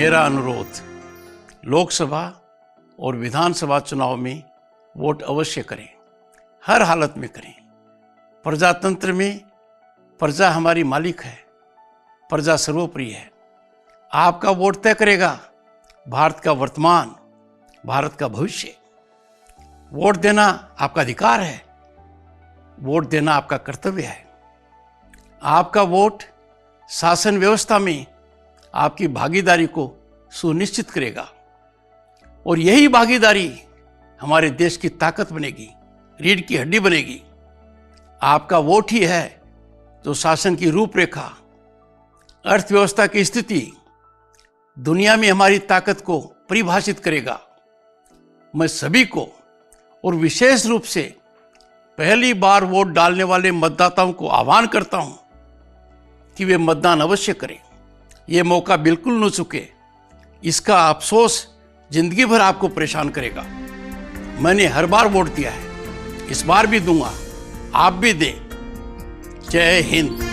मेरा अनुरोध, लोकसभा और विधानसभा चुनाव में वोट अवश्य करें, हर हालत में करें। प्रजातंत्र में प्रजा हमारी मालिक है, प्रजा सर्वोपरि है। आपका वोट तय करेगा भारत का वर्तमान, भारत का भविष्य। वोट देना आपका अधिकार है, वोट देना आपका कर्तव्य है। आपका वोट शासन व्यवस्था में आपकी भागीदारी को सुनिश्चित करेगा और यही भागीदारी हमारे देश की ताकत बनेगी, रीढ़ की हड्डी बनेगी। आपका वोट ही है जो शासन की रूपरेखा, अर्थव्यवस्था की स्थिति, दुनिया में हमारी ताकत को परिभाषित करेगा। मैं सभी को और विशेष रूप से पहली बार वोट डालने वाले मतदाताओं को आह्वान करता हूं कि वे मतदान अवश्य करें। ये मौका बिल्कुल न चूके, इसका अफसोस जिंदगी भर आपको परेशान करेगा। मैंने हर बार वोट दिया है, इस बार भी दूंगा, आप भी दें। जय हिंद।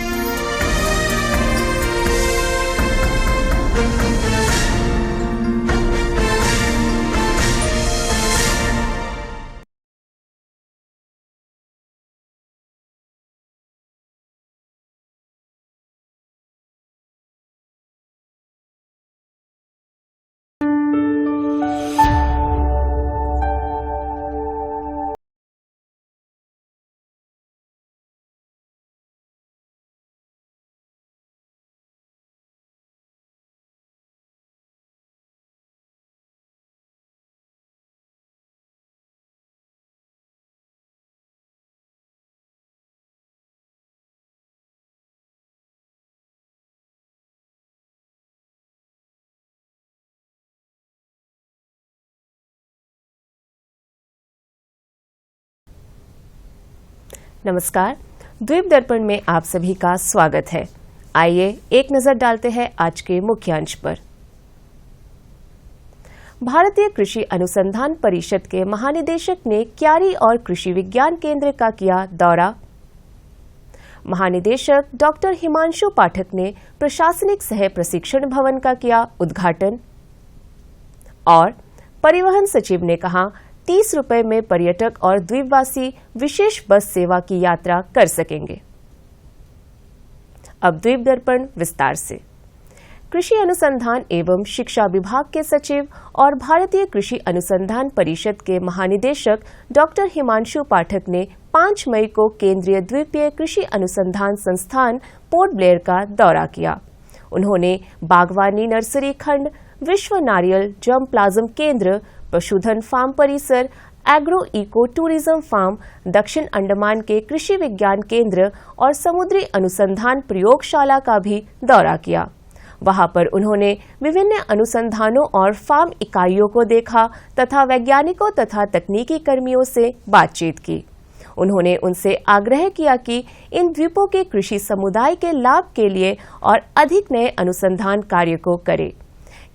नमस्कार, द्वीप दर्पण में आप सभी का स्वागत है। आइए एक नजर डालते हैं आज के मुख्य अंश पर। भारतीय कृषि अनुसंधान परिषद के महानिदेशक ने क्यारी और कृषि विज्ञान केंद्र का किया दौरा। महानिदेशक डॉक्टर हिमांशु पाठक ने प्रशासनिक सह प्रशिक्षण भवन का किया उद्घाटन। और परिवहन सचिव ने कहा 30 रुपए में पर्यटक और द्वीपवासी विशेष बस सेवा की यात्रा कर सकेंगे। अब द्वीप दर्पण विस्तार से। कृषि अनुसंधान एवं शिक्षा विभाग के सचिव और भारतीय कृषि अनुसंधान परिषद के महानिदेशक डॉक्टर हिमांशु पाठक ने 5 मई को केंद्रीय द्वीपीय कृषि अनुसंधान संस्थान पोर्ट ब्लेयर का दौरा किया। उन्होंने बागवानी नर्सरी खंड, विश्व नारियल जर्म प्लाज्म केंद्र, पशुधन फार्म परिसर, एग्रो इको टूरिज्म फार्म, दक्षिण अंडमान के कृषि विज्ञान केंद्र और समुद्री अनुसंधान प्रयोगशाला का भी दौरा किया। वहां पर उन्होंने विभिन्न अनुसंधानों और फार्म इकाइयों को देखा तथा वैज्ञानिकों तथा तकनीकी कर्मियों से बातचीत की। उन्होंने उनसे आग्रह किया कि इन द्वीपों के कृषि समुदाय के लाभ के लिए और अधिक नए अनुसंधान कार्य को करें।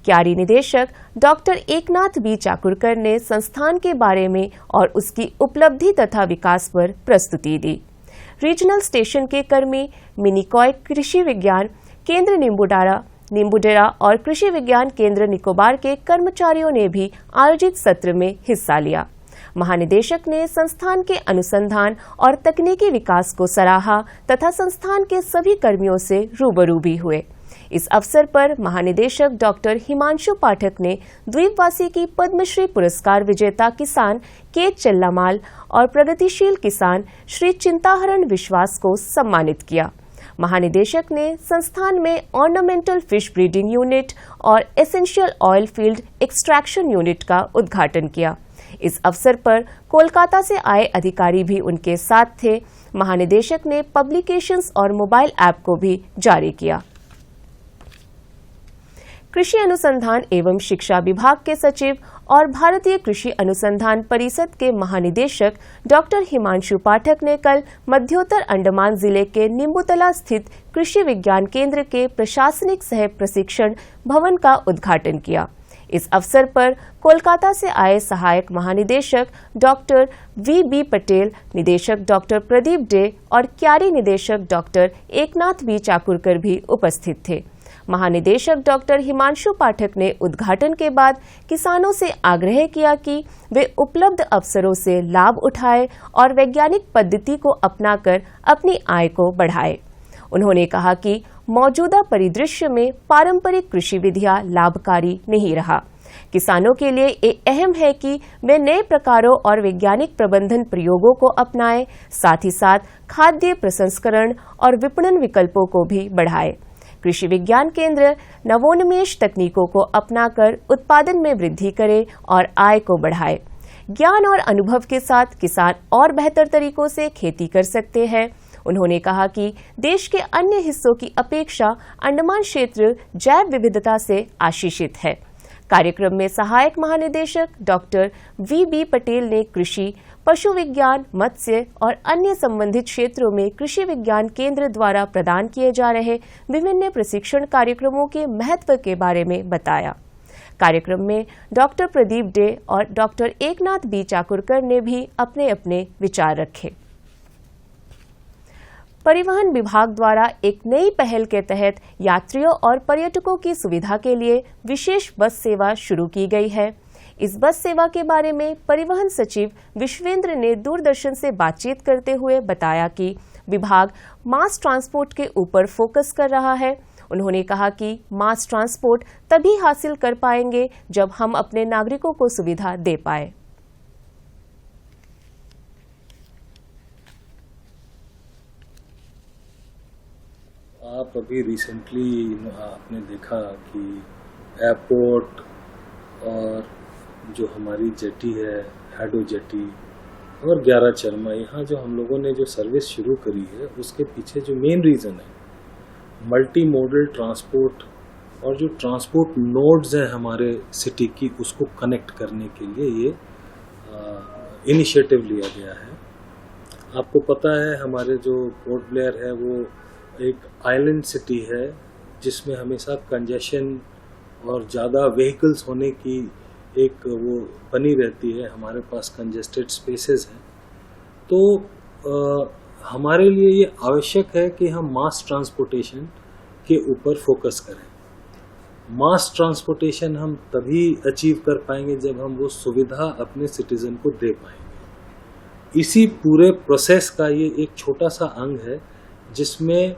क्यारी निदेशक डॉक्टर एकनाथ बी चाकुरकर ने संस्थान के बारे में और उसकी उपलब्धि तथा विकास पर प्रस्तुति दी। रीजनल स्टेशन के कर्मी, मिनीकॉय कृषि विज्ञान केंद्र नींबूडेरा और कृषि विज्ञान केंद्र निकोबार के कर्मचारियों ने भी आयोजित सत्र में हिस्सा लिया। महानिदेशक ने संस्थान के अनुसंधान और तकनीकी विकास को सराहा तथा संस्थान के सभी कर्मियों से रूबरू भी हुए। इस अवसर पर महानिदेशक डॉक्टर हिमांशु पाठक ने द्वीपवासी की पद्मश्री पुरस्कार विजेता किसान के चल्लामाल और प्रगतिशील किसान श्री चिंताहरण विश्वास को सम्मानित किया। महानिदेशक ने संस्थान में ऑर्नामेंटल फिश ब्रीडिंग यूनिट और essential oil field extraction unit का उद्घाटन किया। इस अवसर पर कोलकाता से आए अधिकारी भी उनके साथ थे। महानिदेशक ने पब्लिकेशंस और मोबाइल ऐप को भी जारी किया। कृषि अनुसंधान एवं शिक्षा विभाग के सचिव और भारतीय कृषि अनुसंधान परिषद के महानिदेशक डॉक्टर हिमांशु पाठक ने कल मध्योत्तर अंडमान जिले के नींबूतला स्थित कृषि विज्ञान केंद्र के प्रशासनिक सह प्रशिक्षण भवन का उद्घाटन किया। इस अवसर पर कोलकाता से आए सहायक महानिदेशक डॉक्टर वी पटेल, निदेशक डॉक्टर प्रदीप डे और क्यारी निदेशक डॉक्टर एकनाथ बी चाकुरकर भी उपस्थित थे। महानिदेशक डॉक्टर हिमांशु पाठक ने उद्घाटन के बाद किसानों से आग्रह किया कि वे उपलब्ध अवसरों से लाभ उठाएं और वैज्ञानिक पद्धति को अपनाकर अपनी आय को बढ़ाएं। उन्होंने कहा कि मौजूदा परिदृश्य में पारंपरिक कृषि विधियां लाभकारी नहीं रहा। किसानों के लिए ये अहम है कि वे नए प्रकारों और वैज्ञानिक प्रबंधन प्रयोगों को अपनाएं, साथ ही साथ खाद्य प्रसंस्करण और विपणन विकल्पों को भी बढ़ाएं। कृषि विज्ञान केंद्र नवोन्मेष तकनीकों को अपनाकर उत्पादन में वृद्धि करे और आय को बढ़ाए। ज्ञान और अनुभव के साथ किसान और बेहतर तरीकों से खेती कर सकते हैं। उन्होंने कहा कि देश के अन्य हिस्सों की अपेक्षा अंडमान क्षेत्र जैव विविधता से आशीषित है। कार्यक्रम में सहायक महानिदेशक डॉक्टर वी पटेल ने कृषि, पशु विज्ञान, मत्स्य और अन्य संबंधित क्षेत्रों में कृषि विज्ञान केंद्र द्वारा प्रदान किए जा रहे विभिन्न प्रशिक्षण कार्यक्रमों के महत्व के बारे में बताया। कार्यक्रम में डॉक्टर प्रदीप डे और डॉक्टर एकनाथ बी चाकुरकर ने भी अपने अपने विचार रखे। परिवहन विभाग द्वारा एक नई पहल के तहत यात्रियों और पर्यटकों की सुविधा के लिए विशेष बस सेवा शुरू की गई है। इस बस सेवा के बारे में परिवहन सचिव विश्वेंद्र ने दूरदर्शन से बातचीत करते हुए बताया कि विभाग मास ट्रांसपोर्ट के ऊपर फोकस कर रहा है। उन्होंने कहा कि मास ट्रांसपोर्ट तभी हासिल कर पाएंगे जब हम अपने नागरिकों को सुविधा दे पाए। आप अभी रिसेंटली आपने देखा कि एयरपोर्ट और जो हमारी जेटी है, हैडो जेटी और 11 चरमा, यहाँ जो हम लोगों ने जो सर्विस शुरू करी है उसके पीछे जो मेन रीज़न है मल्टी मोडल ट्रांसपोर्ट और जो ट्रांसपोर्ट नोड्स हैं हमारे सिटी की, उसको कनेक्ट करने के लिए ये इनिशिएटिव लिया गया है। आपको पता है हमारे जो पोर्ट ब्लेयर है वो एक आइलैंड सिटी है जिसमें हमेशा कंजेशन और ज़्यादा व्हीकल्स होने की एक वो बनी रहती है। हमारे पास कंजेस्टेड स्पेसेस हैं, तो हमारे लिए ये आवश्यक है कि हम मास ट्रांसपोर्टेशन के ऊपर फोकस करें। मास ट्रांसपोर्टेशन हम तभी अचीव कर पाएंगे जब हम वो सुविधा अपने सिटीजन को दे पाएंगे। इसी पूरे प्रोसेस का ये एक छोटा सा अंग है जिसमें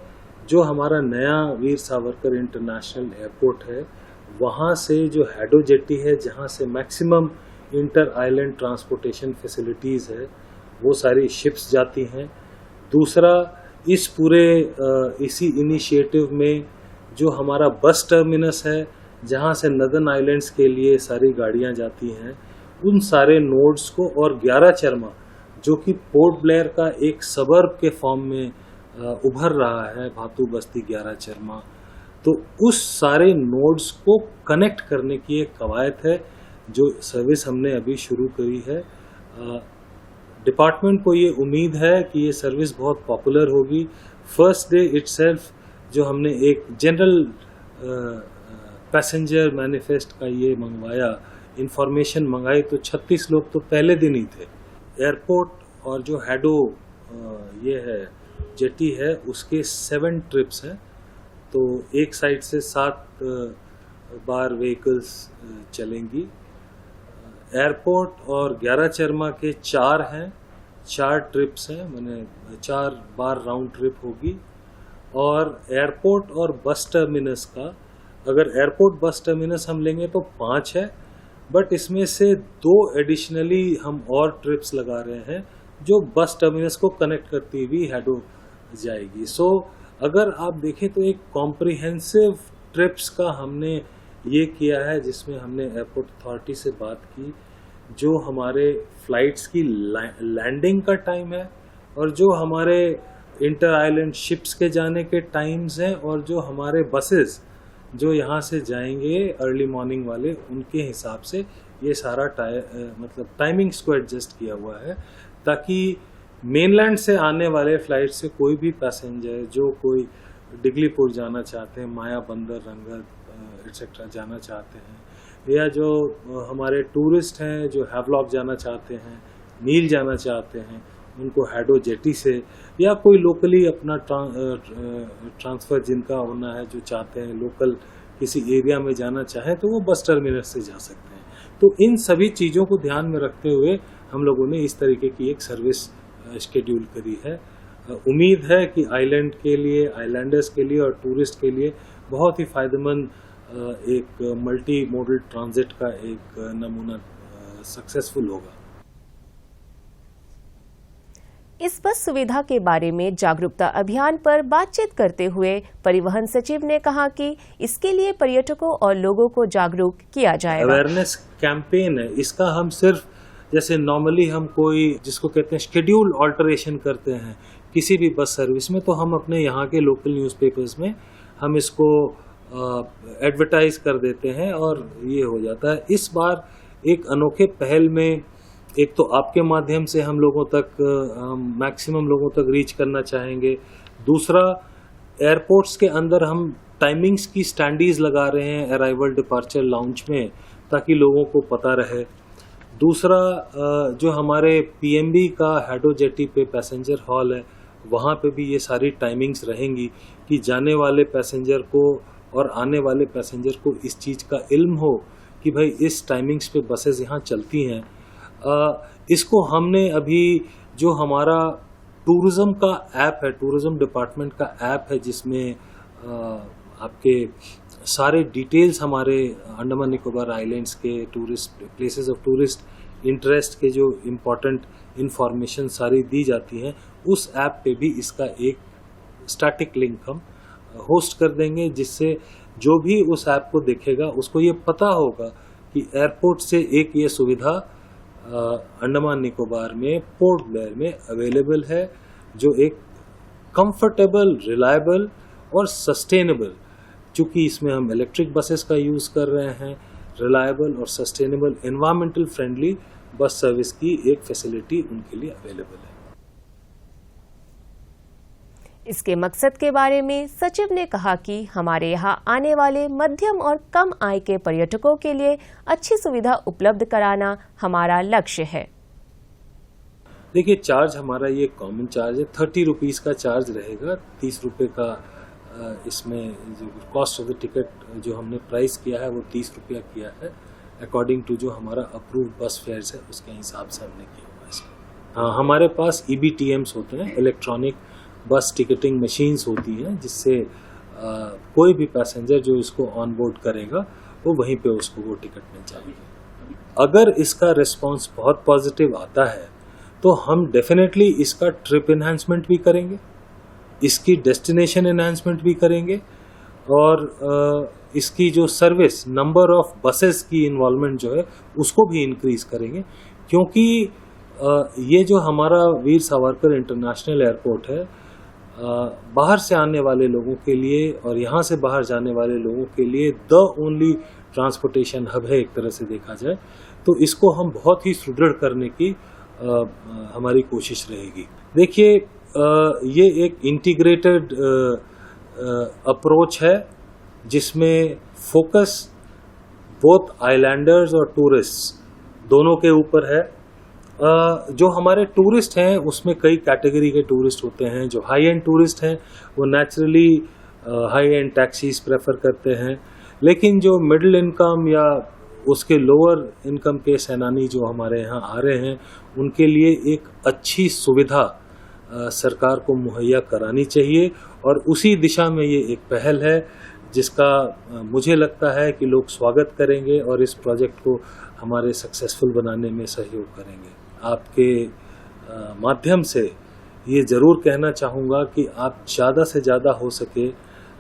जो हमारा नया वीर सावरकर इंटरनेशनल एयरपोर्ट है वहाँ से जो हैडो जेटी है जहाँ से maximum inter island transportation facilities है वो सारी शिप्स जाती हैं। दूसरा, इस पूरे इसी इनिशिएटिव में जो हमारा बस टर्मिनस है जहाँ से नदर्न आइलैंड्स के लिए सारी गाड़ियाँ जाती हैं, उन सारे नोड्स को, और 11 चरमा जो कि पोर्ट ब्लेयर का एक सबर्ब के फॉर्म में उभर रहा है, भातू बस्ती 11 चरमा, तो उस सारे नोड्स को कनेक्ट करने की एक कवायद है जो सर्विस हमने अभी शुरू करी है। डिपार्टमेंट को ये उम्मीद है कि ये सर्विस बहुत पॉपुलर होगी। फर्स्ट डे इटसेल्फ जो हमने एक जनरल पैसेंजर मैनिफेस्ट का ये मंगवाया, इंफॉर्मेशन मंगाई, तो 36 लोग तो पहले दिन ही थे। एयरपोर्ट और जो हैडो ये है जेटी है उसके 7 ट्रिप्स हैं, तो एक साइड से 7 बार व्हीकल्स चलेंगी। एयरपोर्ट और 11 चरमा के 4 हैं, 4 ट्रिप्स हैं, मैंने 4 बार राउंड ट्रिप होगी। और एयरपोर्ट और बस टर्मिनस का, अगर एयरपोर्ट बस टर्मिनस हम लेंगे तो 5 है, बट इसमें से 2 एडिशनली हम और ट्रिप्स लगा रहे हैं जो बस टर्मिनस को कनेक्ट करती हुई हैडो जाएगी। सो अगर आप देखें तो एक कॉम्प्रिहेंसिव ट्रिप्स का हमने ये किया है जिसमें हमने एयरपोर्ट अथॉरिटी से बात की, जो हमारे फ्लाइट्स की लैंडिंग का टाइम है और जो हमारे इंटर आइलैंड शिप्स के जाने के टाइम्स हैं और जो हमारे बसेस जो यहाँ से जाएंगे अर्ली मॉर्निंग वाले, उनके हिसाब से ये सारा मतलब टाइमिंग्स को एडजस्ट किया हुआ है ताकि मेनलैंड से आने वाले फ्लाइट से कोई भी पैसेंजर जो कोई डिगलीपुर जाना चाहते हैं, माया बंदर, रंगत एटसेट्रा जाना चाहते हैं, या जो हमारे टूरिस्ट हैं जो हैवलॉक जाना चाहते हैं, नील जाना चाहते हैं, उनको हैडो जेटी से या कोई लोकली अपना ट्रांसफ़र जिनका होना है, जो चाहते हैं लोकल किसी एरिया में जाना चाहें तो वो बस टर्मिनस से जा सकते हैं। तो इन सभी चीज़ों को ध्यान में रखते हुए हम लोगों ने इस तरीके की एक सर्विस शेड्यूल करी है। उम्मीद है कि आइलैंड के लिए, आइलैंडर्स के लिए और टूरिस्ट के लिए बहुत ही फ़ायदेमंद एक मल्टी मोडल ट्रांजिट का एक नमूना सक्सेसफुल होगा। इस बस सुविधा के बारे में जागरूकता अभियान पर बातचीत करते हुए परिवहन सचिव ने कहा कि इसके लिए पर्यटकों और लोगों को जागरूक किया जाएगा। अवेयरनेस कैंपेन है, इसका हम सिर्फ जैसे नॉर्मली हम कोई जिसको कहते हैं शेड्यूल ऑल्टरेशन करते हैं किसी भी बस सर्विस में, तो हम अपने यहाँ के लोकल न्यूज़पेपर्स में हम इसको एडवर्टाइज कर देते हैं और ये हो जाता है। इस बार एक अनोखे पहल में एक तो आपके माध्यम से हम लोगों तक मैक्सिमम लोगों तक रीच करना चाहेंगे। दूसरा, एयरपोर्ट्स के अंदर हम टाइमिंग्स की स्टैंडीज लगा रहे हैं अराइवल डिपार्चर लाउंज में, ताकि लोगों को पता रहे। दूसरा, जो हमारे पीएमबी का हैडो जेटी पे पैसेंजर हॉल है, वहाँ पे भी ये सारी टाइमिंग्स रहेंगी कि जाने वाले पैसेंजर को और आने वाले पैसेंजर को इस चीज़ का इल्म हो कि भाई इस टाइमिंग्स पे बसेस यहाँ चलती हैं। इसको हमने अभी जो हमारा टूरिज़्म का ऐप है, टूरिज़्म डिपार्टमेंट का ऐप है, जिसमें आपके सारे डिटेल्स हमारे अंडमान निकोबार आइलैंड्स के tourist places of tourist interest के जो इम्पोर्टेंट इंफॉर्मेशन सारी दी जाती हैं, उस ऐप पे भी इसका एक स्टैटिक लिंक हम होस्ट कर देंगे, जिससे जो भी उस ऐप को देखेगा उसको ये पता होगा कि एयरपोर्ट से एक ये सुविधा अंडमान निकोबार में पोर्ट ब्लेयर में अवेलेबल है, जो एक कंफर्टेबल, रिलायबल और सस्टेनेबल, चूँकि इसमें हम इलेक्ट्रिक बसेस का यूज़ कर रहे हैं, रिलायबल और sustainable environmental friendly bus service की एक फैसिलिटी उनके लिए अवेलेबल है। इसके मकसद के बारे में सचिव ने कहा कि हमारे यहाँ आने वाले मध्यम और कम आय के पर्यटकों के लिए अच्छी सुविधा उपलब्ध कराना हमारा लक्ष्य है। देखिए, चार्ज हमारा ये कॉमन चार्ज है, 30 रुपीज़ का चार्ज रहेगा। 30 रुपये का इसमें जो कॉस्ट ऑफ द टिकट जो हमने प्राइस किया है वो 30 रुपया किया है, अकॉर्डिंग टू जो हमारा अप्रूव्ड बस फेयर्स है उसके हिसाब से हमने किया हुआ है। हाँ, हमारे पास EBTMs होते हैं, इलेक्ट्रॉनिक बस टिकटिंग मशीन्स होती हैं, जिससे कोई भी पैसेंजर जो इसको ऑन बोर्ड करेगा वो वहीं पे उसको वो टिकट मिल जाएगी। अगर इसका रिस्पांस बहुत पॉजिटिव आता है तो हम डेफिनेटली इसका ट्रिप एनहांसमेंट भी करेंगे, इसकी डेस्टिनेशन एनहांसमेंट भी करेंगे और इसकी जो सर्विस, नंबर ऑफ बसेस की इन्वॉल्वमेंट जो है उसको भी इंक्रीज करेंगे, क्योंकि ये जो हमारा वीर सावरकर इंटरनेशनल एयरपोर्ट है, बाहर से आने वाले लोगों के लिए और यहाँ से बाहर जाने वाले लोगों के लिए द ओनली ट्रांसपोर्टेशन हब है, एक तरह से देखा जाए तो। इसको हम बहुत ही सुदृढ़ करने की हमारी कोशिश रहेगी। देखिए, ये एक इंटीग्रेटेड अप्रोच है, जिसमें फोकस बोथ आइलैंडर्स और टूरिस्ट दोनों के ऊपर है। जो हमारे टूरिस्ट हैं उसमें कई कैटेगरी के टूरिस्ट होते हैं। जो हाई एंड टूरिस्ट हैं वो naturally high and taxis prefer करते हैं, लेकिन जो मिडिल इनकम या उसके लोअर इनकम के सैलानी जो हमारे यहाँ आ रहे हैं, उनके लिए एक अच्छी सुविधा सरकार को मुहैया करानी चाहिए, और उसी दिशा में ये एक पहल है जिसका मुझे लगता है कि लोग स्वागत करेंगे और इस प्रोजेक्ट को हमारे सक्सेसफुल बनाने में सहयोग करेंगे। आपके माध्यम से ये ज़रूर कहना चाहूँगा कि आप ज़्यादा से ज़्यादा हो सके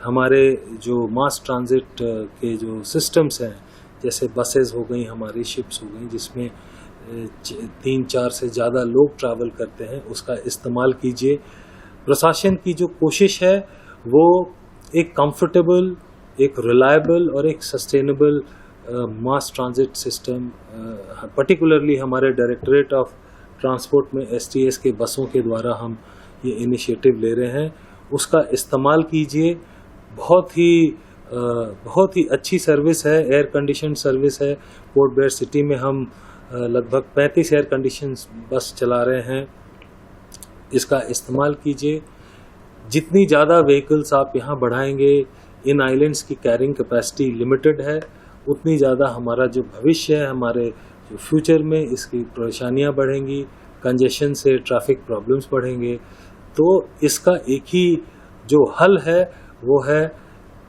हमारे जो मास ट्रांजिट के जो सिस्टम्स हैं, जैसे बसेस हो गई, हमारी शिप्स हो गई, जिसमें 3-4 से ज़्यादा लोग ट्रैवल करते हैं, उसका इस्तेमाल कीजिए। प्रशासन की जो कोशिश है वो एक कंफर्टेबल, एक रिलायबल और एक सस्टेनेबल मास ट्रांजिट सिस्टम, पर्टिकुलरली हमारे डायरेक्टरेट ऑफ ट्रांसपोर्ट में STS के बसों के द्वारा हम ये इनिशिएटिव ले रहे हैं, उसका इस्तेमाल कीजिए। बहुत ही अच्छी सर्विस है, एयर कंडीशन सर्विस है। पोर्ट ब्लेयर सिटी में हम लगभग 35 एयर कंडीशन बस चला रहे हैं, इसका इस्तेमाल कीजिए। जितनी ज़्यादा व्हीकल्स आप यहाँ बढ़ाएंगे, इन आइलैंड्स की कैरिंग कैपेसिटी लिमिटेड है, उतनी ज़्यादा हमारा जो भविष्य है, हमारे जो फ्यूचर में इसकी परेशानियाँ बढ़ेंगी, कंजेशन से ट्रैफिक प्रॉब्लम्स बढ़ेंगे। तो इसका एक ही जो हल है वो है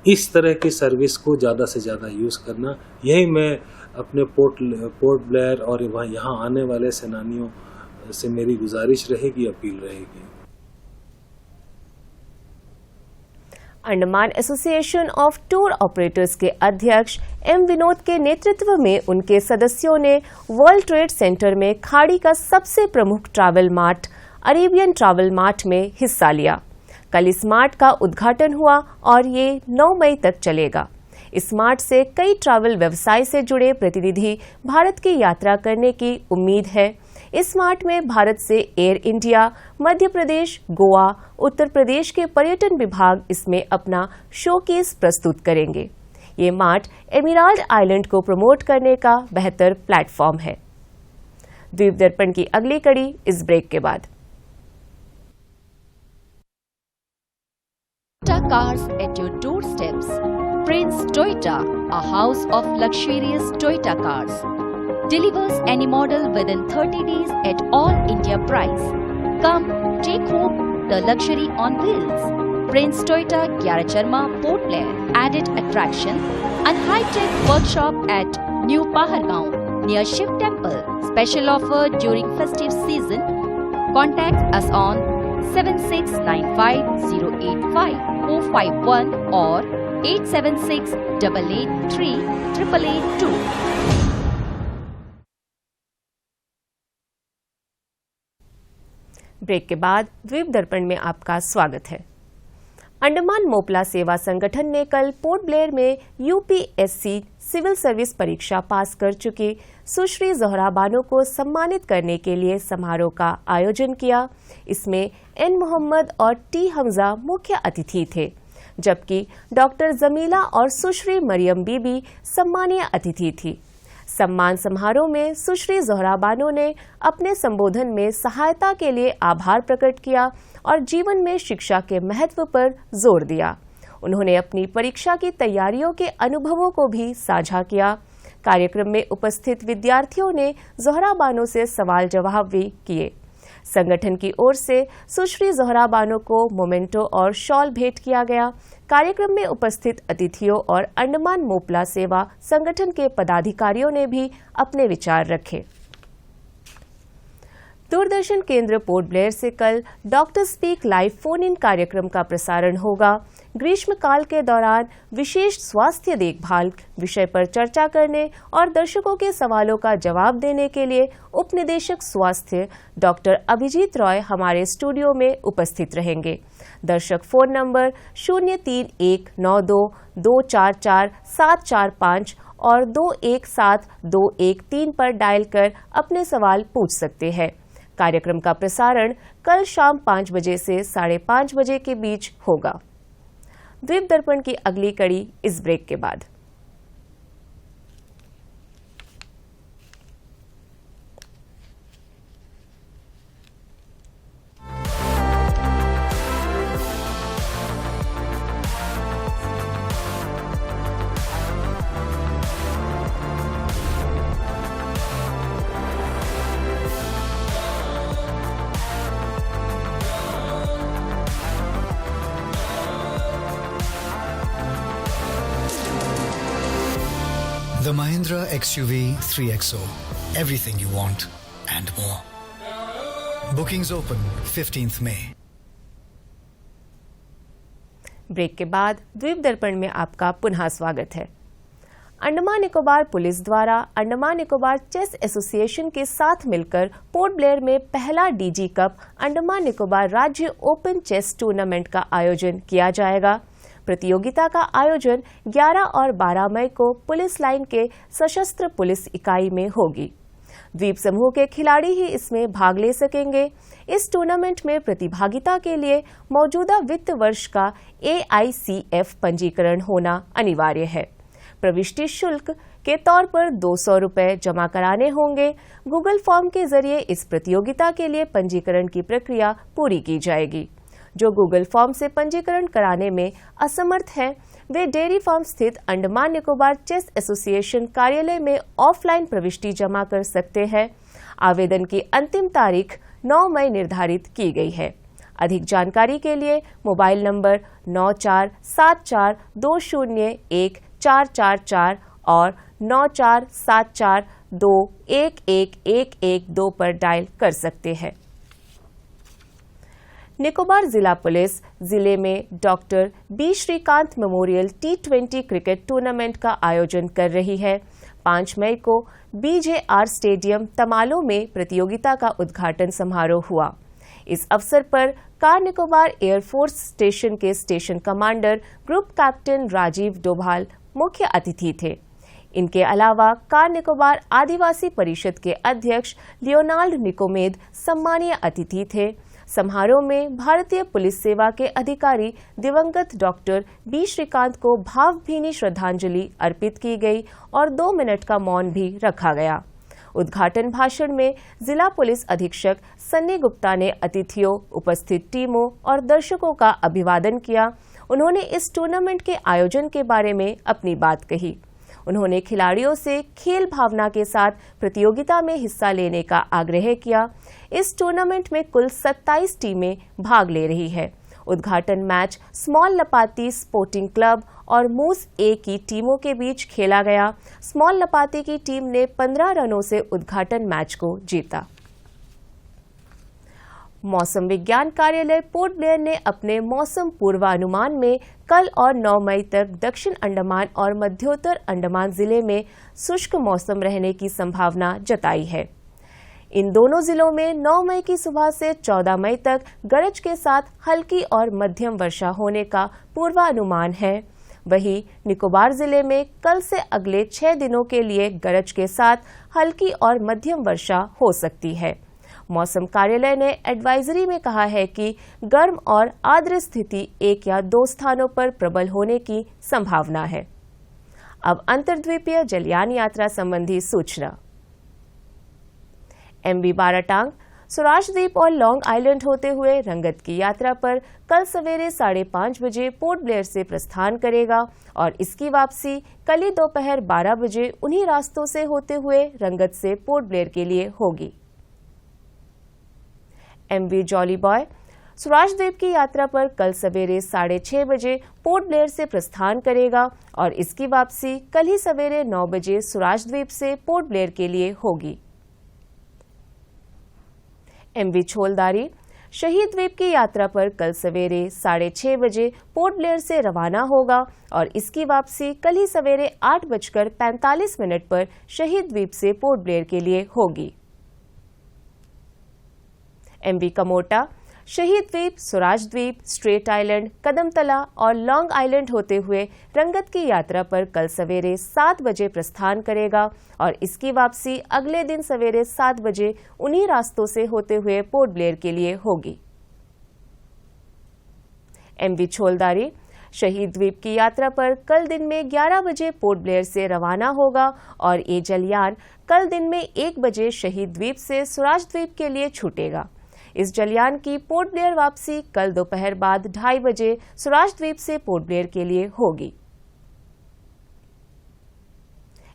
इस तरह की सर्विस को ज़्यादा से ज़्यादा यूज़ करना। यही मैं अपने पोर्ट ब्लेयर और यहाँ आने वाले सेनानियों से मेरी गुजारिश रहेगी, अपील रहेगी। Andaman association of tour operators के अध्यक्ष एम विनोद के नेतृत्व में उनके सदस्यों ने वर्ल्ड ट्रेड सेंटर में खाड़ी का सबसे प्रमुख travel mart Arabian travel mart में हिस्सा लिया। कल इस मार्ट का उद्घाटन हुआ और ये 9 मई तक चलेगा। इस मार्ट से कई ट्रैवल व्यवसाय से जुड़े प्रतिनिधि भारत की यात्रा करने की उम्मीद है। इस मार्ट में भारत से एयर इंडिया, मध्य प्रदेश, गोवा, उत्तर प्रदेश के पर्यटन विभाग इसमें अपना शोकेस प्रस्तुत करेंगे। ये मार्ट एमेराल्ड आइलैंड को प्रमोट करने का बेहतर प्लेटफॉर्म है। द्वीप दर्पण की अगली कड़ी इस ब्रेक के बाद। Toyota cars at your doorsteps. Prince Toyota, a house of luxurious Toyota cars. Delivers any model within 30 days at all India price. Come, take home the luxury on wheels. Prince Toyota, Gyaracharma, Port Blair. Added attraction and high-tech workshop at New Pahargaon near Shiv Temple. Special offer during festive season. Contact us on 7695085451 or 8768838882. Break के बाद द्वीप दर्पण में आपका स्वागत है। अंडमान मोपला सेवा संगठन ने कल पोर्ट ब्लेयर में यूपीएससी सिविल सर्विस परीक्षा पास कर चुकी सुश्री ज़ोहरा बानो को सम्मानित करने के लिए समारोह का आयोजन किया। इसमें एन मोहम्मद और टी हमजा मुख्य अतिथि थे, जबकि डॉक्टर जमीला और सुश्री मरियम बीबी सम्मानीय अतिथि थी। सम्मान समारोह में सुश्री ज़ोहरा बानो ने अपने संबोधन में सहायता के लिए आभार प्रकट किया और जीवन में शिक्षा के महत्व पर जोर दिया। उन्होंने अपनी परीक्षा की तैयारियों के अनुभवों को भी साझा किया। कार्यक्रम में उपस्थित विद्यार्थियों ने ज़ोहरा बानो से सवाल जवाब भी किए। संगठन की ओर से सुश्री ज़ोहरा बानो को मोमेंटो और शॉल भेंट किया गया। कार्यक्रम में उपस्थित अतिथियों और अंडमान मोपला सेवा संगठन के पदाधिकारियों ने भी अपने विचार रखे। दूरदर्शन केंद्र पोर्ट ब्लेयर से कल doctor speak live phone in कार्यक्रम का प्रसारण होगा। ग्रीष्मकाल के दौरान विशेष स्वास्थ्य देखभाल विषय पर चर्चा करने और दर्शकों के सवालों का जवाब देने के लिए उप निदेशक स्वास्थ्य डॉक्टर अभिजीत रॉय हमारे स्टूडियो में उपस्थित रहेंगे। दर्शक फोन नंबर 03192447745 और 217213 पर डायल कर अपने सवाल पूछ सकते हैं। कार्यक्रम का प्रसारण कल शाम 5 बजे से 5:30 बजे के बीच होगा। द्वीप दर्पण की अगली कड़ी इस ब्रेक के बाद। The Mahindra XUV 3XO. Everything you want and more. Bookings open 15th May. Break के बाद द्वीप दर्पण में आपका पुनः स्वागत है। अंडमान निकोबार पुलिस द्वारा अंडमान निकोबार चेस एसोसिएशन के साथ मिलकर पोर्ट ब्लेयर में पहला डीजी कप अंडमान निकोबार राज्य ओपन चेस टूर्नामेंट का आयोजन किया जाएगा। प्रतियोगिता का आयोजन 11 और 12 मई को पुलिस लाइन के सशस्त्र पुलिस इकाई में होगी। द्वीप समूह के खिलाड़ी ही इसमें भाग ले सकेंगे। इस टूर्नामेंट में प्रतिभागिता के लिए मौजूदा वित्त वर्ष का AICF पंजीकरण होना अनिवार्य है। प्रविष्टि शुल्क के तौर पर 200 रुपये जमा कराने होंगे। गूगल फॉर्म के जरिए इस प्रतियोगिता के लिए पंजीकरण की प्रक्रिया पूरी की जाएगी। जो गूगल फॉर्म से पंजीकरण कराने में असमर्थ हैं, वे डेयरी फार्म स्थित अंडमान निकोबार चेस एसोसिएशन कार्यालय में ऑफलाइन प्रविष्टि जमा कर सकते हैं। आवेदन की अंतिम तारीख 9 मई निर्धारित की गई है। अधिक जानकारी के लिए मोबाइल नंबर 9474201444 और 9474211112 पर डायल कर सकते हैं। निकोबार जिला पुलिस जिले में doctor B Shrikant memorial T20 cricket tournament का आयोजन कर रही है। 5 मई को BJR स्टेडियम तमालो में प्रतियोगिता का उद्घाटन समारोह हुआ। इस अवसर पर कार निकोबार एयरफोर्स स्टेशन के station commander group captain Rajiv Doval मुख्य अतिथि थे। इनके अलावा कार निकोबार आदिवासी परिषद के अध्यक्ष लियोनाल्ड निकोमेद सम्मानीय अतिथि थे। समारोह में भारतीय पुलिस सेवा के अधिकारी दिवंगत डॉक्टर बी श्रीकांत को भावभीनी श्रद्धांजलि अर्पित की गई और 2 मिनट का मौन भी रखा गया। उद्घाटन भाषण में जिला पुलिस अधीक्षक सन्नी गुप्ता ने अतिथियों, उपस्थित टीमों और दर्शकों का अभिवादन किया। उन्होंने इस टूर्नामेंट के आयोजन के बारे में अपनी बात कही। उन्होंने खिलाड़ियों से खेल भावना के साथ प्रतियोगिता में हिस्सा लेने का आग्रह किया। इस टूर्नामेंट में कुल 27 टीमें भाग ले रही है। उद्घाटन मैच स्मॉल लपाती स्पोर्टिंग क्लब और मूस ए की टीमों के बीच खेला गया। स्मॉल लपाती की टीम ने 15 रनों से उद्घाटन मैच को जीता। मौसम विज्ञान कार्यालय पोर्ट ब्लेयर ने अपने मौसम पूर्वानुमान में कल और 9 मई तक दक्षिण अंडमान और मध्योत्तर अंडमान जिले में शुष्क मौसम रहने की संभावना जताई है। इन दोनों जिलों में 9 मई की सुबह से 14 मई तक गरज के साथ हल्की और मध्यम वर्षा होने का पूर्वानुमान है। वहीं निकोबार जिले में कल से अगले 6 दिनों के लिए गरज के साथ हल्की और मध्यम वर्षा हो सकती है। मौसम कार्यालय ने एडवाइजरी में कहा है कि गर्म और आर्द्र स्थिति 1 या 2 स्थानों पर प्रबल होने की संभावना है। अब अंतर्द्वीपीय जलयान यात्रा संबंधी सूचना। MV बाराटांग स्वराज द्वीप और लॉन्ग आइलैंड होते हुए रंगत की यात्रा पर कल सवेरे 5:30 बजे पोर्ट ब्लेयर से प्रस्थान करेगा और इसकी वापसी कल ही दोपहर 12 बजे उन्हीं रास्तों से होते हुए रंगत से पोर्ट ब्लेयर के लिए होगी। MV जॉली बॉय स्वराज द्वीप की यात्रा पर कल सवेरे 6:30 बजे पोर्ट ब्लेयर से प्रस्थान करेगा और इसकी वापसी कल ही सवेरे 9 बजे स्वराज द्वीप से पोर्ट ब्लेयर के लिए होगी। MV छोलदारी शहीद द्वीप की यात्रा पर कल सवेरे 6:30 बजे पोर्ट ब्लेयर से रवाना होगा और इसकी वापसी कल ही सवेरे 8:45 पर शहीद द्वीप से पोर्ट ब्लेयर के लिए होगी। MV कमोटा शहीद द्वीप, स्वराज द्वीप, स्ट्रेट आइलैंड, कदमतला और लॉन्ग आइलैंड होते हुए रंगत की यात्रा पर कल सवेरे 7 बजे प्रस्थान करेगा और इसकी वापसी अगले दिन सवेरे 7 बजे उन्हीं रास्तों से होते हुए पोर्ट ब्लेयर के लिए होगी। MV छोलदारी शहीद द्वीप की यात्रा पर कल दिन में 11 बजे पोर्ट ब्लेयर से रवाना होगा और ये जलयान कल दिन में 1 बजे शहीद द्वीप से स्वराज द्वीप के लिए छूटेगा। इस जलयान की पोर्ट ब्लेयर वापसी कल दोपहर बाद 2:30 बजे स्वराज द्वीप से पोर्ट ब्लेयर के लिए होगी।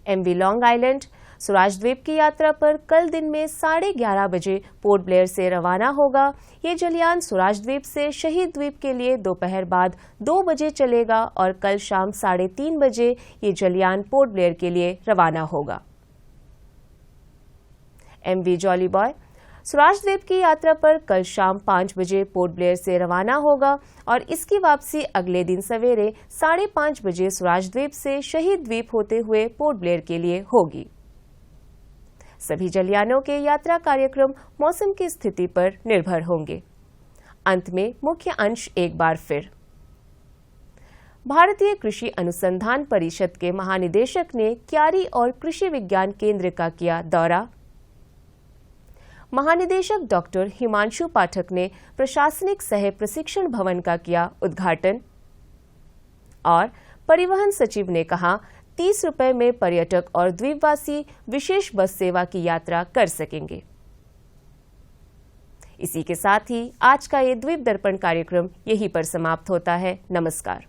MV लॉन्ग आइलैंड स्वराज द्वीप की यात्रा पर कल दिन में 11:30 बजे पोर्ट ब्लेयर से रवाना होगा। ये जलयान स्वराज द्वीप से शहीद द्वीप के लिए दोपहर बाद 2 बजे चलेगा और कल शाम 3:30 बजे ये जलयान पोर्ट ब्लेयर के लिए रवाना होगा। MV जॉली बॉय स्वराज द्वीप की यात्रा पर कल शाम 5 बजे पोर्ट ब्लेयर से रवाना होगा और इसकी वापसी अगले दिन सवेरे 5:30 बजे स्वराज द्वीप से शहीद द्वीप होते हुए पोर्ट ब्लेयर के लिए होगी। सभी जलयानों के यात्रा कार्यक्रम मौसम की स्थिति पर निर्भर होंगे। अंत में मुख्य अंश एक बार फिर। भारतीय कृषि अनुसंधान परिषद के महानिदेशक ने क्यारी और कृषि विज्ञान केंद्र का किया दौरा। महानिदेशक डॉक्टर हिमांशु पाठक ने प्रशासनिक सह प्रशिक्षण भवन का किया उद्घाटन। और परिवहन सचिव ने कहा 30 रुपए में पर्यटक और द्वीपवासी विशेष बस सेवा की यात्रा कर सकेंगे। इसी के साथ ही आज का ये द्वीप दर्पण कार्यक्रम यहीं पर समाप्त होता है। नमस्कार।